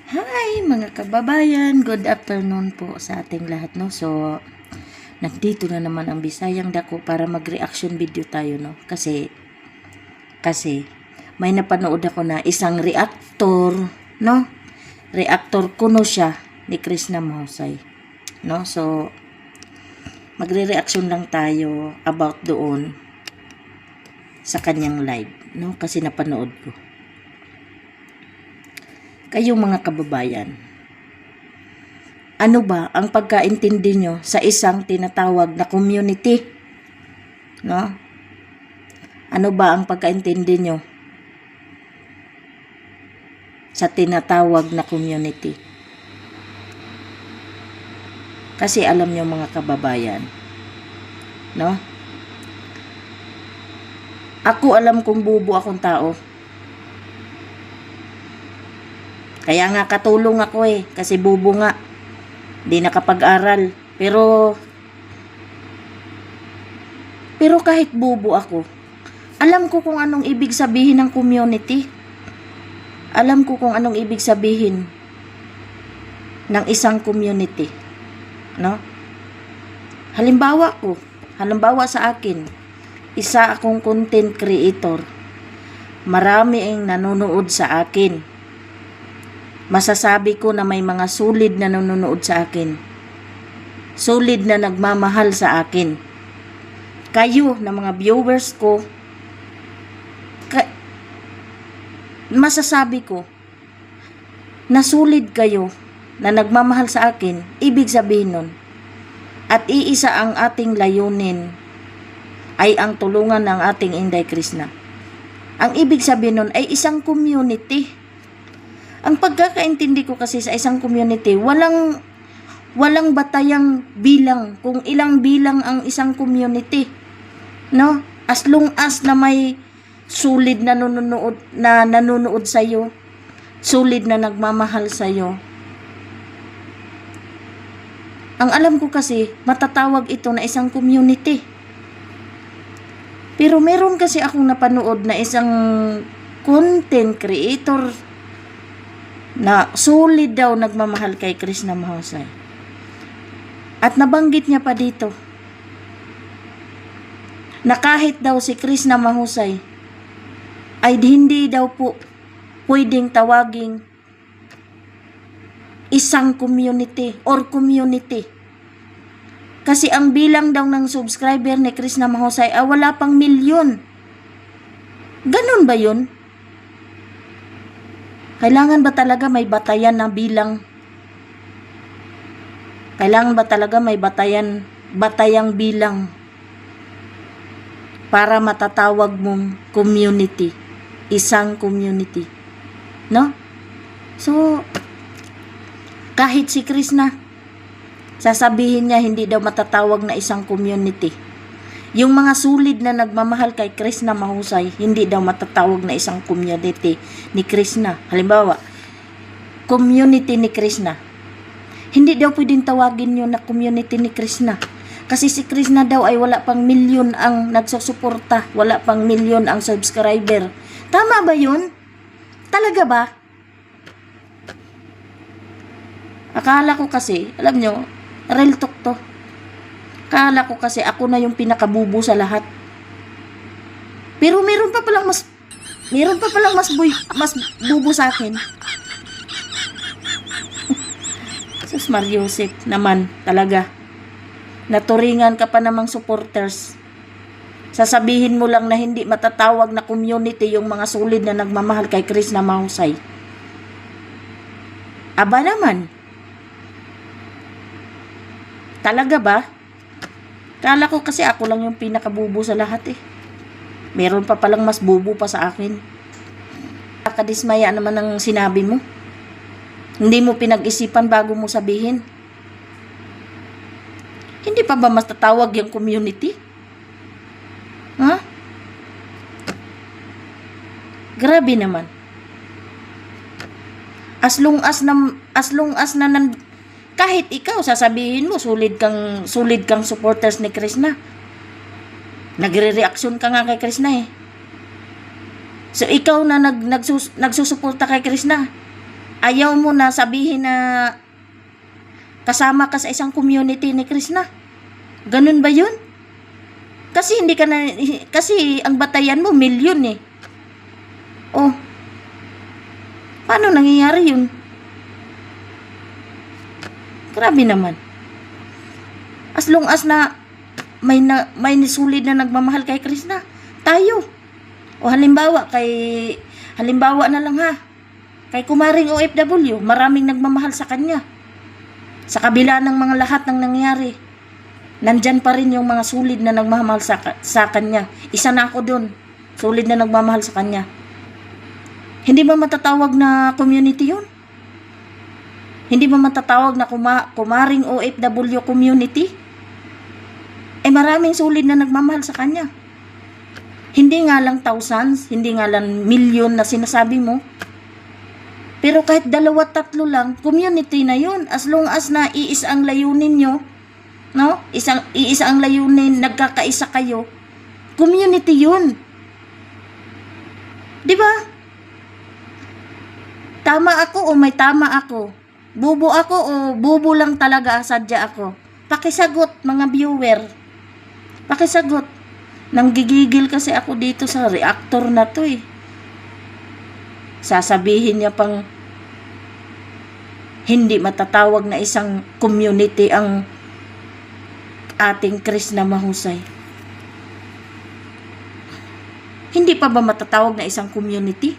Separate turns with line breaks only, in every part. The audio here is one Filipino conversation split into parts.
Hi mga kababayan, good afternoon po sa ating lahat, no. So, nandito na naman ang Bisayang Dako para mag-reaction video tayo, no. Kasi may napanood ako na isang reactor, no. Reactor kuno siya ni Krishna Mahusay, no. So, magre-reaction lang tayo about doon sa kanyang live, no, kasi napanood ko. Kayong mga kababayan, ano ba ang pagkaintindi nyo sa isang tinatawag na community? No? Ano ba ang pagkaintindi nyo sa tinatawag na community? Kasi alam nyo mga kababayan, no? Ako alam kong bubo akong tao. Kaya nga katulong ako kasi bubo nga. Di nakapag-aral. Pero kahit bubo ako, alam ko kung anong ibig sabihin ng community. Alam ko kung anong ibig sabihin ng isang community. No? Halimbawa sa akin, isa akong content creator. Marami ang nanonood sa akin. Masasabi ko na may mga solid na nanonood sa akin. Solid na nagmamahal sa akin. Kayo na mga viewers ko, masasabi ko na solid kayo na nagmamahal sa akin. Ibig sabihin nun, at iisa ang ating layunin ay ang tulungan ng ating Inday Krishna. Ang ibig sabihin nun ay isang community. Ang pagkakaintindi ko kasi sa isang community, walang batayang bilang kung ilang bilang ang isang community. No? As long as na may solid na nanonood sa iyo, solid na nagmamahal sa iyo. Ang alam ko kasi, matatawag ito na isang community. Pero meron kasi akong napanood na isang content creator na solid daw nagmamahal kay Krishna Mahusay. At nabanggit niya pa dito na kahit daw si Krishna Mahusay ay hindi daw po pwedeng tawaging isang community or community. Kasi ang bilang daw ng subscriber ni Krishna Mahusay ay wala pang milyon. Ganun ba yun? Kailangan ba talaga may batayan na bilang? Kailangan ba talaga may batayang bilang para matatawag mong community, isang community, no? So, kahit si Krishna, sasabihin niya hindi daw matatawag na isang community. Yung mga solid na nagmamahal kay Krishna Mahusay, hindi daw matatawag na isang community ni Krishna. Halimbawa, community ni Krishna. Hindi daw pwedeng tawagin yun na community ni Krishna. Kasi si Krishna daw ay wala pang milyon ang nagsusuporta, wala pang milyon ang subscriber. Tama ba yun? Talaga ba? Akala ko kasi, alam nyo, real talk to. Akala ko kasi ako na yung pinakabubo sa lahat. Pero meron pa palang mas bubo sa akin. Sus Mariosep naman talaga. Naturingan ka pa namang supporters. Sasabihin mo lang na hindi matatawag na community yung mga solid na nagmamahal kay Krishna Mahusay. Aba naman. Talaga ba? Kala ko kasi ako lang yung pinakabubo sa lahat Meron pa palang mas bubo pa sa akin. Nakadismaya naman ang sinabi mo. Hindi mo pinag-isipan bago mo sabihin. Hindi pa ba mas tatawag yung community? Ha? Grabe naman. As long as na kahit ikaw sasabihin mo solid kang supporters ni Krishna. Nagre-reaction ka nga kay Krishna So ikaw na nagsusuporta kay Krishna. Ayaw mo na sabihin na kasama ka sa isang community ni Krishna. Ganun ba yun? Kasi hindi ka na, kasi ang batayan mo, milyon eh. Oh, paano nangyayari yun? Grabe naman. As long as na may nisulid na nagmamahal kay Krishna, tayo. O halimbawa na lang ha, kay kumaring OFW, maraming nagmamahal sa kanya. Sa kabila ng mga lahat ng nangyari, nandyan pa rin yung mga sulid na nagmamahal sa kanya. Isa na ako dun, sulid na nagmamahal sa kanya. Hindi ba matatawag na community yun? Hindi ba matatawag na kumaring OFW community? Eh maraming sulid na nagmamahal sa kanya. Hindi nga lang thousands, hindi nga lang milyon na sinasabi mo. Pero kahit 2-3 lang, community na yun. As long as na iisa ang layunin nyo, no? Iisa ang layunin, nagkakaisa kayo, community yun. Di ba? Tama ako o may tama ako? Bubo ako o bubo lang talaga sadya ako? Pakisagot mga viewer. Pakisagot. Nanggigigil kasi ako dito sa reactor na to eh. Sasabihin niya pang hindi matatawag na isang community ang ating Krishna mahusay. Hindi pa ba matatawag na isang community?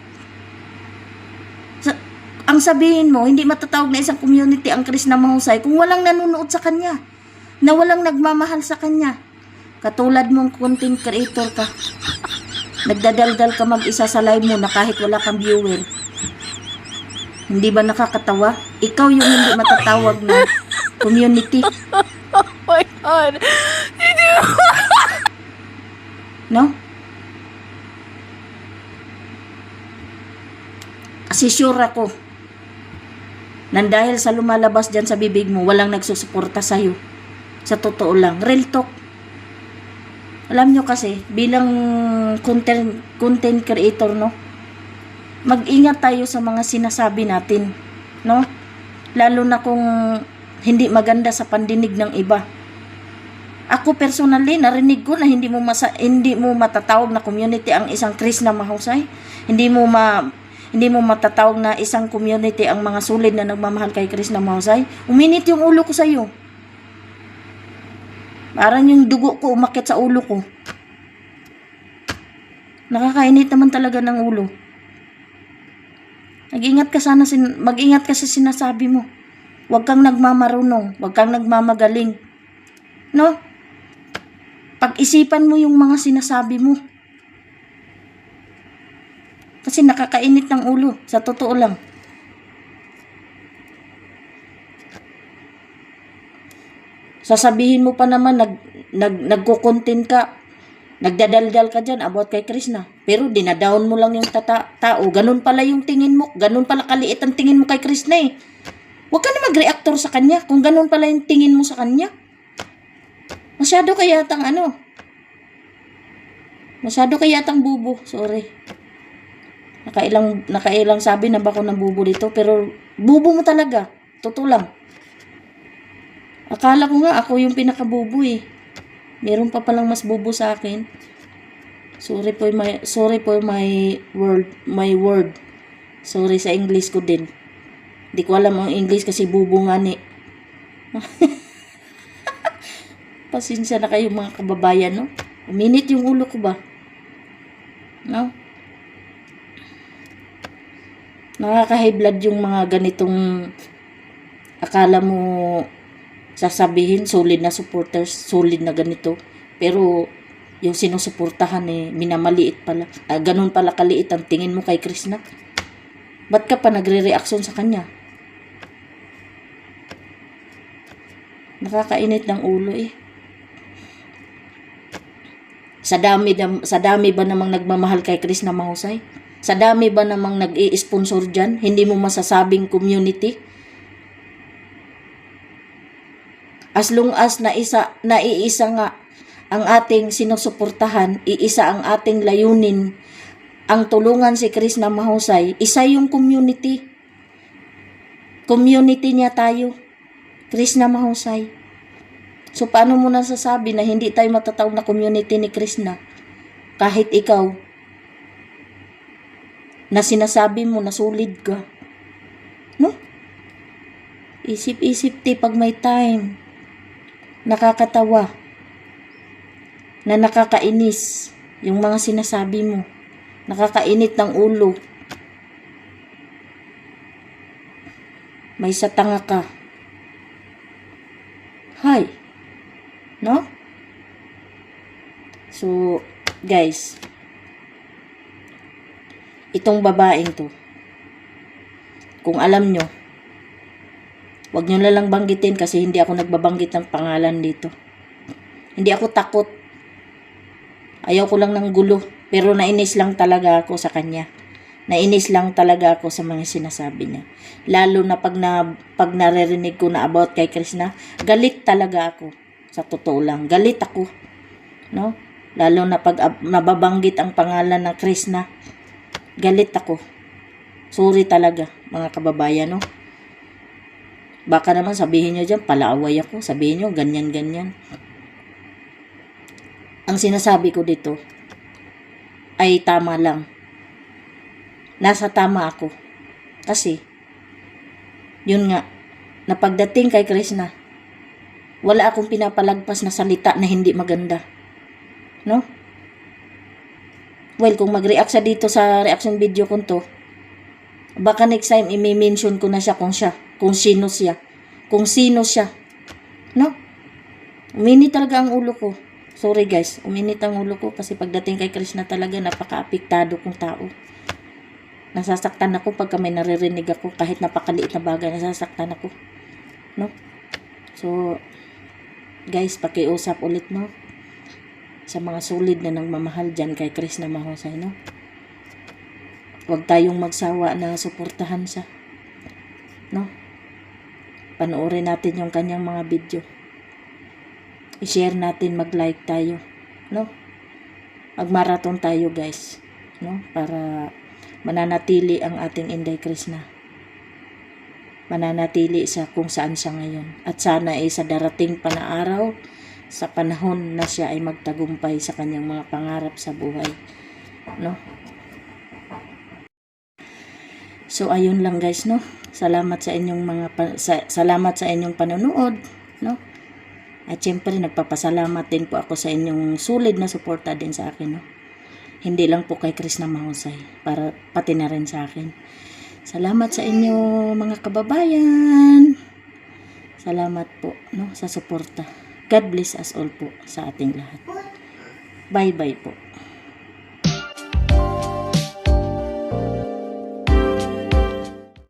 Ang sabihin mo, hindi matatawag na isang community ang Krishna mahusay kung walang nanonood sa kanya, na walang nagmamahal sa kanya. Katulad mong content creator ka, nagdadaldal ka mag-isa sa live mo na kahit wala kang viewer. Hindi ba nakakatawa? Ikaw yung hindi matatawag na community.
Oh my God.
No? Kasi sure ako, nang dahil sa lumalabas dyan sa bibig mo, walang nagsusuporta sa'yo. Sa totoo lang. Real talk. Alam nyo kasi, bilang content creator, no? Mag-ingat tayo sa mga sinasabi natin, no? Lalo na kung hindi maganda sa pandinig ng iba. Ako personally, narinig ko na hindi mo matatawag na community ang isang Krishna mahusay. Hindi mo matatawag na isang community ang mga sulid na nagmamahal kay Krishna mahusay. Uminit yung ulo ko sa'yo. Parang yung dugo ko umakyat sa ulo ko. Nakakainit naman talaga ng ulo. Mag-ingat ka sa sinasabi mo. Huwag kang nagmamarunong, huwag kang nagmamagaling. No? Pag-isipan mo yung mga sinasabi mo. Kasi nakakainit ng ulo, sa totoo lang. Sasabihin mo pa naman, nagko-content ka, nagdadaldal ka dyan about kay Krishna. Pero dinadown mo lang yung tao. Ganun pala yung tingin mo. Ganun pala kaliit ang tingin mo kay Krishna eh. Huwag ka na mag-reactor sa kanya kung ganun pala yung tingin mo sa kanya. Masyado kayatang bubo. Sorry. Nakailang sabi na ba ako ng bubo dito. Pero bubo mo talaga. Totoo lang. Akala ko nga ako yung pinakabubo eh. Meron pa palang mas bubo sa akin. Sorry for my word. Sorry sa English ko din. Di ko alam ang English kasi bubo nga ni. Pasensya na kayo mga kababayan, no? Uminit yung ulo ko ba? No? Nakaka-high blood yung mga ganitong akala mo sasabihin, solid na supporters, solid na ganito. Pero, yung sinusuportahan minamaliit pala. Ganun pala kaliit ang tingin mo kay Krishna. Ba't ka pa nagre-reaction sa kanya? Nakakainit ng ulo eh. Sa dami ba namang nagmamahal kay Krishna mahusay? Sa dami ba namang nag-i-sponsor dyan? Hindi mo masasabing community? As long as naiisa nga ang ating sinusuportahan, iisa ang ating layunin, ang tulungan si Krishna mahusay, isa yung community. Community niya tayo. Krishna mahusay. So, paano mo nasasabi na hindi tayo matatawag na community ni Krishna? Kahit ikaw, na sinasabi mo na solid ka. No? Isip-isip pag may time. Nakakatawa. Na nakakainis. Yung mga sinasabi mo. Nakakainit ng ulo. May satanga ka. Hay. No? So, guys, itong babaeng to, kung alam nyo, wag nyo lang banggitin kasi hindi ako nagbabanggit ng pangalan dito. Hindi ako takot. Ayaw ko lang ng gulo. Pero nainis lang talaga ako sa kanya. Nainis lang talaga ako sa mga sinasabi niya. Lalo na pag naririnig ko na about kay Krishna, galit talaga ako. Sa totoo lang, galit ako. No? Lalo na pag nababanggit ang pangalan ng Krishna, galit ako. Sorry talaga, mga kababayan, no? Baka naman sabihin nyo dyan, palaaway ako. Sabihin nyo, ganyan-ganyan. Ang sinasabi ko dito ay tama lang. Nasa tama ako. Kasi, yun nga, na pagdating kay Krishna, wala akong pinapalagpas na salita na hindi maganda. No? Well, kung mag-react siya dito sa reaction video ko to, baka next time i-mention ko na siya, kung sino siya. Kung sino siya. No? Uminit talaga ang ulo ko. Sorry guys, uminit ang ulo ko kasi pagdating kay Krishna talaga napaka-apektado kong tao. Nasasaktan ako pagka may naririnig ako kahit napakaliit na bagay, nasasaktan ako. No? So, guys, pakiusap ulit, no? Sa mga solid na nagmamahal dyan kay Krishna mahusay, no? Huwag tayong magsawa na suportahan siya. No? Panoorin natin yung kanyang mga video. I-share natin, mag-like tayo. No? Mag-marathon tayo, guys. No? Para mananatili ang ating Inday Krishna. Mananatili sa kung saan siya ngayon. At sana ay sa darating pa na araw, sa panahon na siya ay magtagumpay sa kanyang mga pangarap sa buhay. No? So ayun lang guys, no. Salamat sa inyong salamat sa inyong panonood, no. At syempre nagpapasalamat din po ako sa inyong solid na suporta din sa akin, no. Hindi lang po kay Krishna mahusay, para pati na rin sa akin. Salamat sa inyo mga kababayan. Salamat po, no, sa suporta. God bless us all po sa ating lahat. Bye-bye po.